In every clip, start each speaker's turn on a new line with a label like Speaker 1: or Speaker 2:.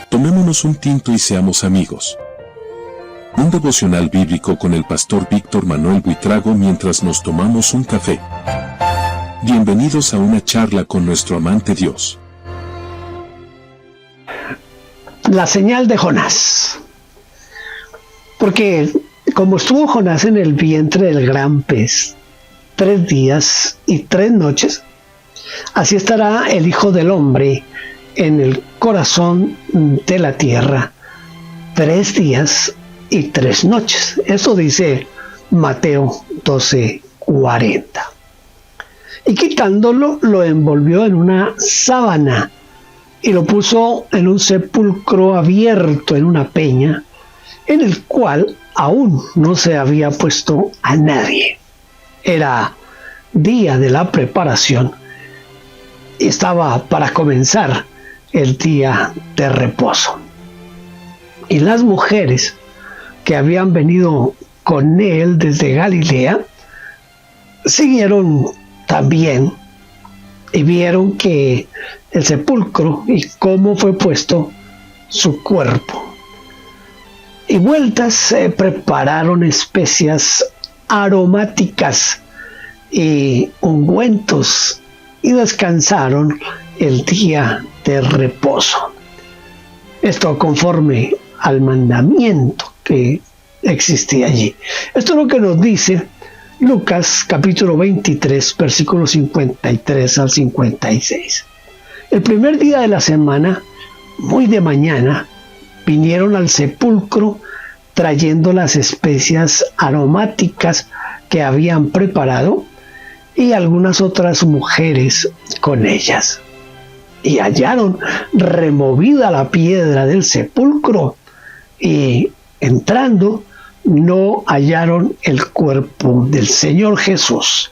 Speaker 1: Tomémonos un tinto y seamos amigos. Un devocional bíblico con el pastor Víctor Manuel Buitrago mientras nos tomamos un café. Bienvenidos a una charla con nuestro amante Dios.
Speaker 2: La señal de Jonás. Porque como estuvo Jonás en el vientre del gran pez 3 días y 3 noches, así estará el Hijo del Hombre en el corazón de la tierra 3 días y 3 noches. Eso dice Mateo 12:40. Y quitándolo, lo envolvió en una sábana y lo puso en un sepulcro abierto en una peña, en el cual aún no se había puesto a nadie. Era día de la preparación y estaba para comenzar el día de reposo. Y las mujeres que habían venido con él desde Galilea siguieron también y vieron que el sepulcro y cómo fue puesto su cuerpo. Y vueltas prepararon especias aromáticas y ungüentos y descansaron el día de reposo. Esto conforme al mandamiento que existía allí. Esto es lo que nos dice Lucas capítulo 23, versículos 53 al 56. El primer día de la semana, muy de mañana, vinieron al sepulcro trayendo las especias aromáticas que habían preparado y algunas otras mujeres con ellas. Y hallaron removida la piedra del sepulcro y entrando no hallaron el cuerpo del Señor Jesús.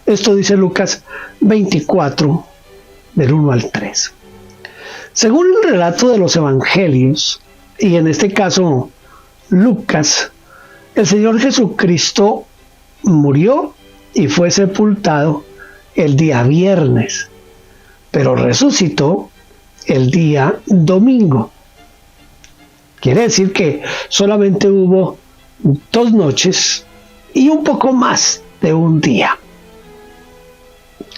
Speaker 2: Esto dice Lucas 24, del 1 al 3. Según el relato de los evangelios, y en este caso Lucas, el Señor Jesucristo murió y fue sepultado el día viernes, pero resucitó el día domingo. Quiere decir que solamente hubo 2 noches y un poco más de un día.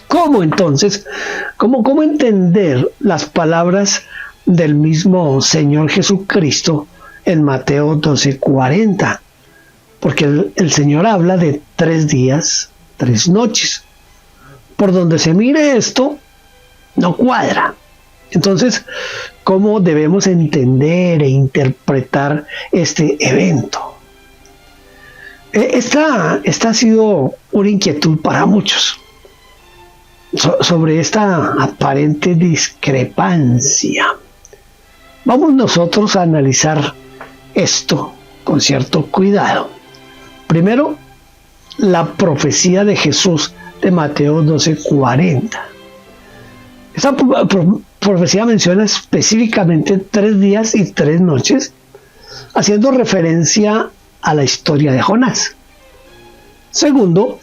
Speaker 2: ¿Cómo entonces? ¿Cómo entender las palabras del mismo Señor Jesucristo en Mateo 12:40? Porque el Señor habla de 3 días, 3 noches. Por donde se mire esto, no cuadra. Entonces, ¿cómo debemos entender e interpretar este evento? Esta ha sido una inquietud para muchos sobre esta aparente discrepancia. Vamos nosotros a analizar esto con cierto cuidado. Primero, la profecía de Jesús de Mateo 12:40. Esta profecía menciona específicamente 3 días y 3 noches, haciendo referencia a la historia de Jonás. Segundo,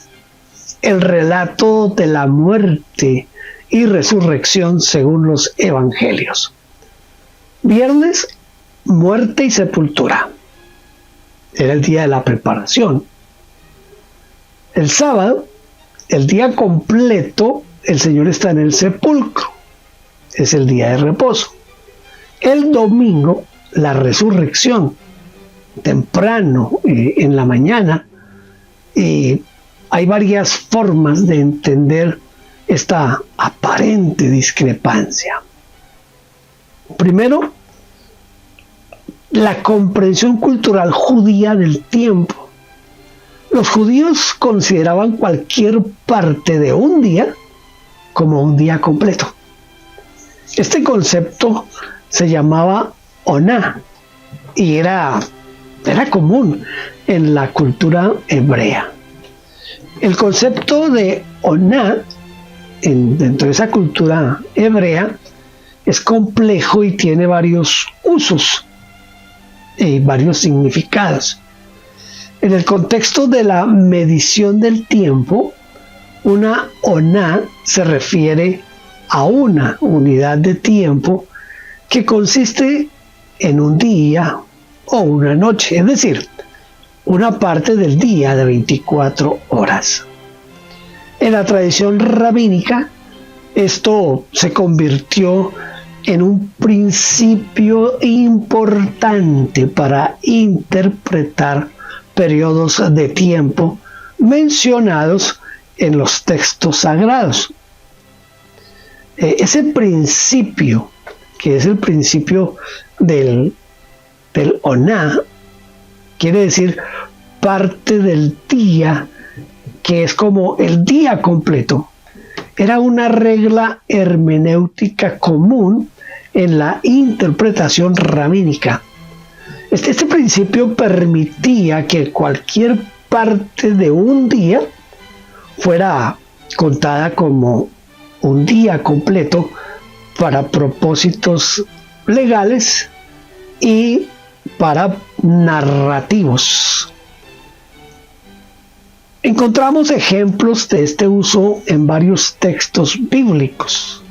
Speaker 2: el relato de la muerte y resurrección según los evangelios. Viernes, muerte y sepultura. Era el día de la preparación. El sábado, el día completo, el Señor está en el sepulcro. Es el día de reposo. El domingo, la resurrección. Temprano, en la mañana. Hay varias formas de entender esta aparente discrepancia. Primero, la comprensión cultural judía del tiempo. Los judíos consideraban cualquier parte de un día como un día completo. Este concepto se llamaba oná y era común en la cultura hebrea. El concepto de oná dentro de esa cultura hebrea es complejo y tiene varios usos y varios significados. En el contexto de la medición del tiempo, una oná se refiere a una unidad de tiempo que consiste en un día o una noche, es decir, una parte del día de 24 horas. En la tradición rabínica, esto se convirtió en un principio importante para interpretar periodos de tiempo mencionados en los textos sagrados. Ese principio, que es el principio del oná, quiere decir parte del día, que es como el día completo. Era una regla hermenéutica común en la interpretación rabínica. Este principio permitía que cualquier parte de un día fuera contada como un día completo para propósitos legales y para narrativos. Encontramos ejemplos de este uso en varios textos bíblicos.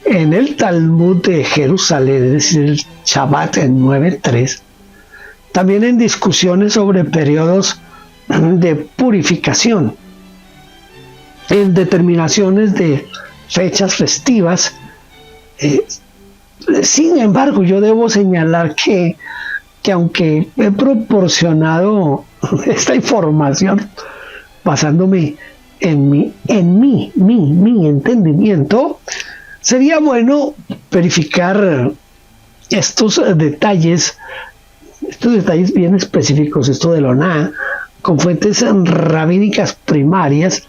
Speaker 2: En el Talmud de Jerusalén, es decir, el Shabbat en 9.3, también en discusiones sobre periodos de purificación, en determinaciones de fechas festivas. Sin embargo, yo debo señalar que aunque he proporcionado esta información basándome en mi entendimiento, sería bueno verificar estos detalles bien específicos, esto del oná, con fuentes rabínicas primarias,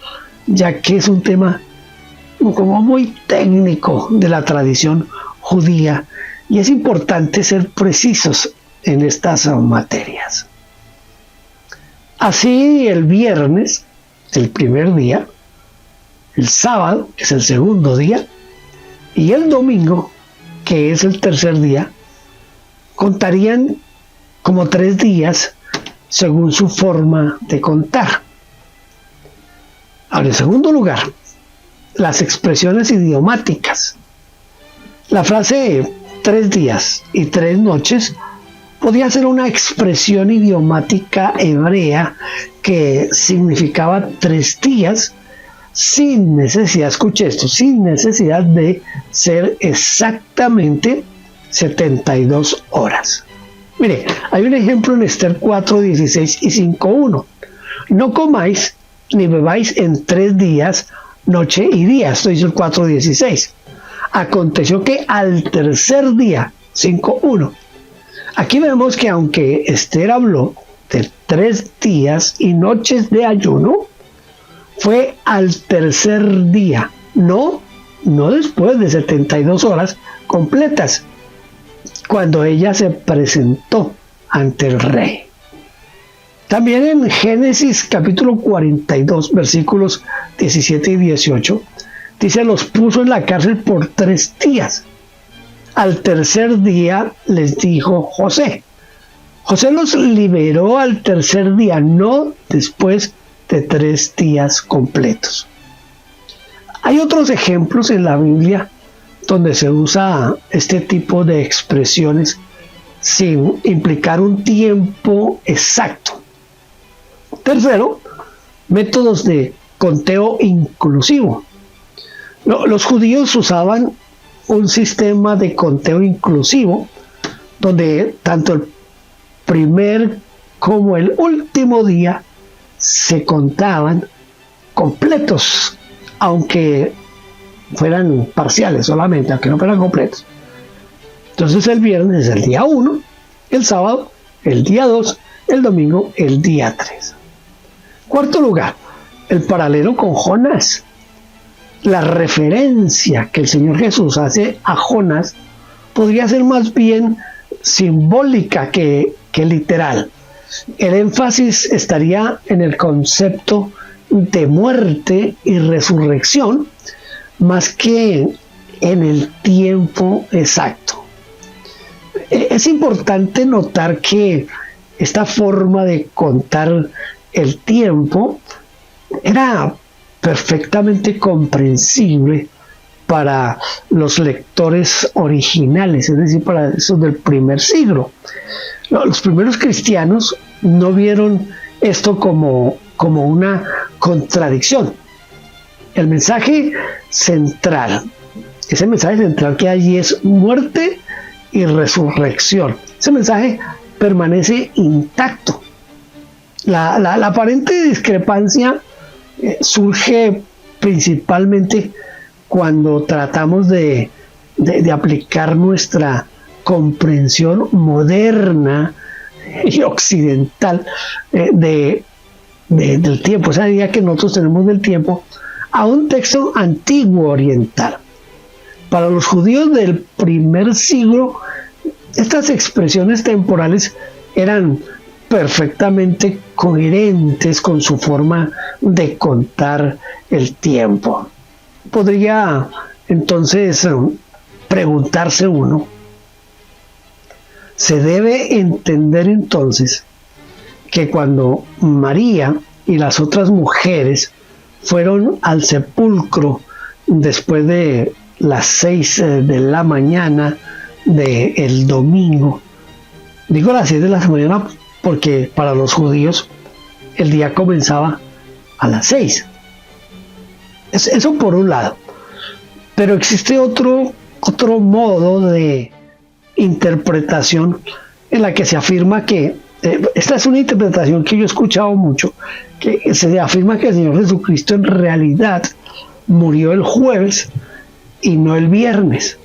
Speaker 2: ya que es un tema como muy técnico de la tradición judía y es importante ser precisos en estas materias. Así, el viernes, el primer día, el sábado, que es el segundo día, y el domingo, que es el tercer día, contarían como 3 días según su forma de contar. Ahora, en segundo lugar, las expresiones idiomáticas. La frase 3 días y 3 noches podía ser una expresión idiomática hebrea que significaba 3 días sin necesidad, escuche esto, sin necesidad de ser exactamente 72 horas. Mire, hay un ejemplo en Esther 4:16 y 5:1. No comáis ni bebáis en 3 días, noche y día. Esto dice el 4:16. Aconteció que al tercer día, 5:1. Aquí vemos que aunque Esther habló de 3 días y noches de ayuno, fue al tercer día, no después de 72 horas completas, cuando ella se presentó ante el rey. También en Génesis capítulo 42, versículos 17 y 18, dice: los puso en la cárcel por 3 días. Al tercer día les dijo José. José los liberó al tercer día, no después de 3 días completos. Hay otros ejemplos en la Biblia donde se usa este tipo de expresiones sin implicar un tiempo exacto. Tercero, métodos de conteo inclusivo. Los judíos usaban un sistema de conteo inclusivo donde tanto el primer como el último día se contaban completos, aunque fueran parciales solamente, aunque no fueran completos. Entonces el viernes es el día 1, el sábado el día 2, el domingo el día 3. Cuarto lugar, el paralelo con Jonás. La referencia que el Señor Jesús hace a Jonás podría ser más bien simbólica que literal. El énfasis estaría en el concepto de muerte y resurrección más que en el tiempo exacto. Es importante notar que esta forma de contar el tiempo era perfectamente comprensible para los lectores originales, es decir, para esos del primer siglo. Los primeros cristianos no vieron esto como una contradicción. El mensaje central, ese mensaje central que allí es muerte y resurrección, ese mensaje permanece intacto. La aparente discrepancia surge principalmente cuando tratamos de aplicar nuestra comprensión moderna y occidental del tiempo, esa idea que nosotros tenemos del tiempo, a un texto antiguo oriental. Para los judíos del primer siglo, estas expresiones temporales eran perfectamente coherentes con su forma de contar el tiempo. Podría entonces preguntarse uno, se debe entender entonces que cuando María y las otras mujeres fueron al sepulcro después de las 6 de la mañana del domingo, digo las 6 de la mañana porque para los judíos el día comenzaba a las 6. Eso por un lado. Pero existe otro modo de interpretación en la que se afirma que, esta es una interpretación que yo he escuchado mucho, que se afirma que el Señor Jesucristo en realidad murió el jueves y no el viernes.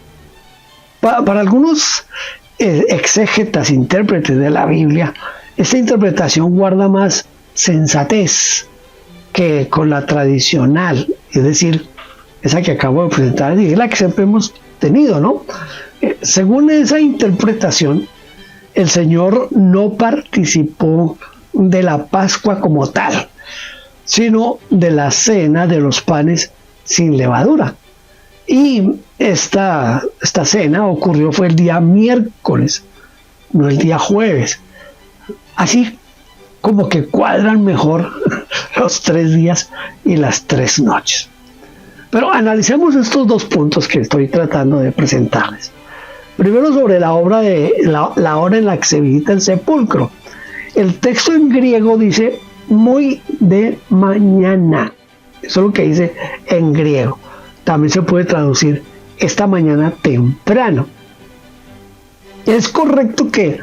Speaker 2: Para algunos exégetas, intérpretes de la Biblia, esta interpretación guarda más sensatez que con la tradicional, es decir, esa que acabo de presentar, y es la que siempre hemos tenido, ¿no? Según esa interpretación, el Señor no participó de la Pascua como tal, sino de la cena de los panes sin levadura. Y esta cena fue el día miércoles, no el día jueves. Así como que cuadran mejor los 3 días y las 3 noches. Pero analicemos estos 2 puntos que estoy tratando de presentarles. Primero, sobre la hora en la que se visita el sepulcro. El texto en griego dice muy de mañana. Eso es lo que dice en griego. También se puede traducir esta mañana temprano. Es correcto que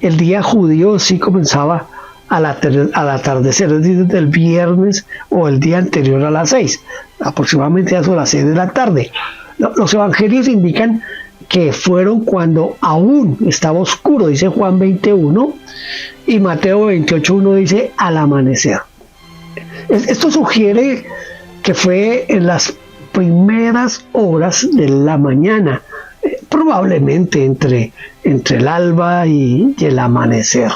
Speaker 2: el día judío sí comenzaba al atardecer, es decir, del viernes o el día anterior a las 6, aproximadamente a las 6 de la tarde. Los evangelios indican que fueron cuando aún estaba oscuro, dice Juan 21, y Mateo 28:1 dice al amanecer. Esto sugiere que fue en las primeras horas de la mañana, probablemente entre el alba y el amanecer.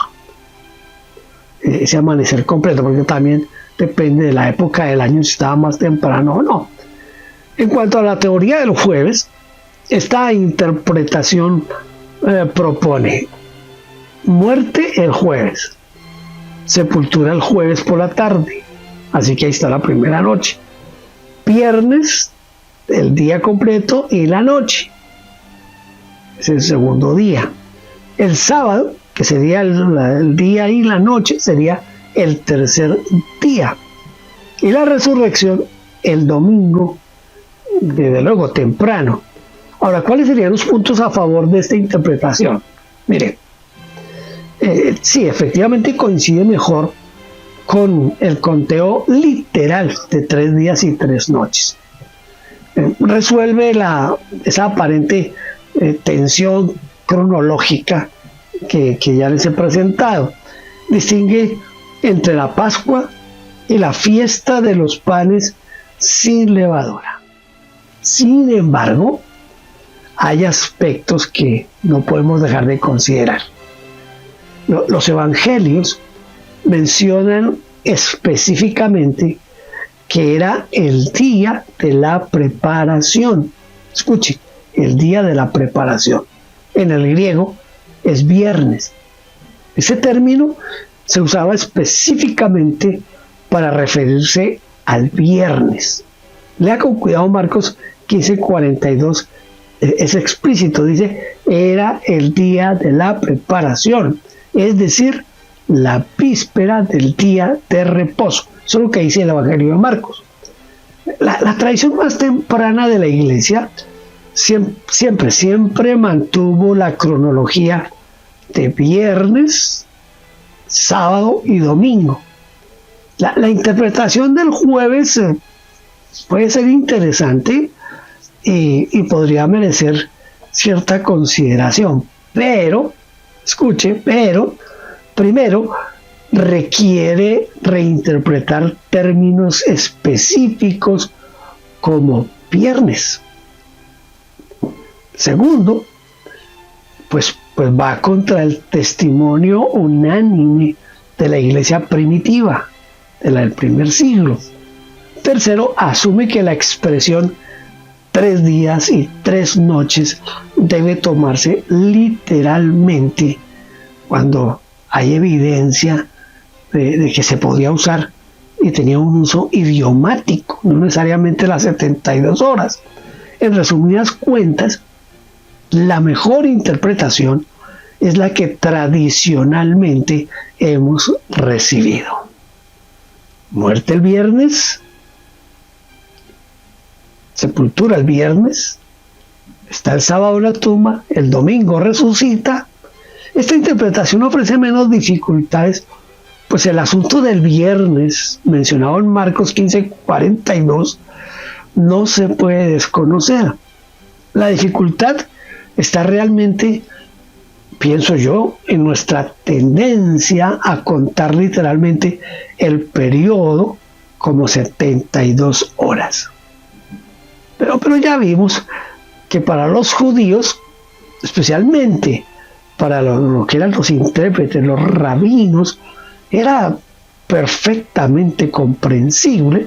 Speaker 2: Ese amanecer completo, porque también depende de la época del año si estaba más temprano o no. En cuanto a la teoría del jueves, esta interpretación propone muerte el jueves, sepultura el jueves por la tarde, así que ahí está la primera noche. Viernes, el día completo y la noche, es el segundo día. El sábado, que sería el día y la noche, sería el tercer día. Y la resurrección, el domingo, desde luego temprano. Ahora, ¿cuáles serían los puntos a favor de esta interpretación? Mire, sí, efectivamente coincide mejor con el conteo literal de 3 días y 3 noches. Resuelve esa aparente tensión cronológica que ya les he presentado. Distingue entre la Pascua y la fiesta de los panes sin levadura. Sin embargo, hay aspectos que no podemos dejar de considerar. Los evangelios mencionan específicamente que era el día de la preparación. Escuche, el día de la preparación. En el griego es viernes. Ese término se usaba específicamente para referirse al viernes. Lea con cuidado Marcos 15:42 es explícito, dice, era el día de la preparación, es decir, la víspera del día de reposo. Eso es lo que dice el Evangelio de Marcos. La tradición más temprana de la iglesia siempre mantuvo la cronología de viernes, sábado y domingo. La interpretación del jueves puede ser interesante y podría merecer cierta consideración, pero, escuche, primero requiere reinterpretar términos específicos como viernes. Segundo, pues va contra el testimonio unánime de la iglesia primitiva, del primer siglo. Tercero, asume que la expresión 3 días y 3 noches debe tomarse literalmente cuando hay evidencia de que se podía usar y tenía un uso idiomático, no necesariamente las 72 horas. En resumidas cuentas, la mejor interpretación es la que tradicionalmente hemos recibido. Muerte el viernes, sepultura el viernes, está el sábado en la tumba, el domingo resucita. Esta interpretación ofrece menos dificultades, pues el asunto del viernes, mencionado en Marcos 15:42, no se puede desconocer. La dificultad está realmente, pienso yo, en nuestra tendencia a contar literalmente el periodo como 72 horas. Pero ya vimos que para los judíos, especialmente para lo que eran los intérpretes, los rabinos, era perfectamente comprensible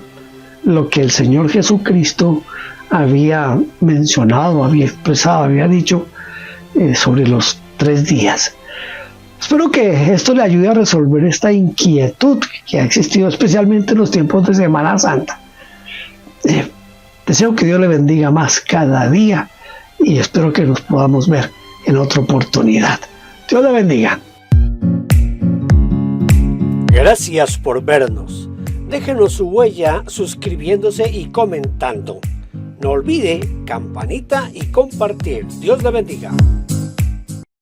Speaker 2: lo que el Señor Jesucristo había mencionado, había expresado, había dicho sobre los 3 días. Espero que esto le ayude a resolver esta inquietud que ha existido especialmente en los tiempos de Semana Santa. Deseo que Dios le bendiga más cada día y espero que nos podamos ver en otra oportunidad. Dios le bendiga.
Speaker 3: Gracias por vernos. Déjenos su huella suscribiéndose y comentando. No olvide campanita y compartir. Dios le bendiga.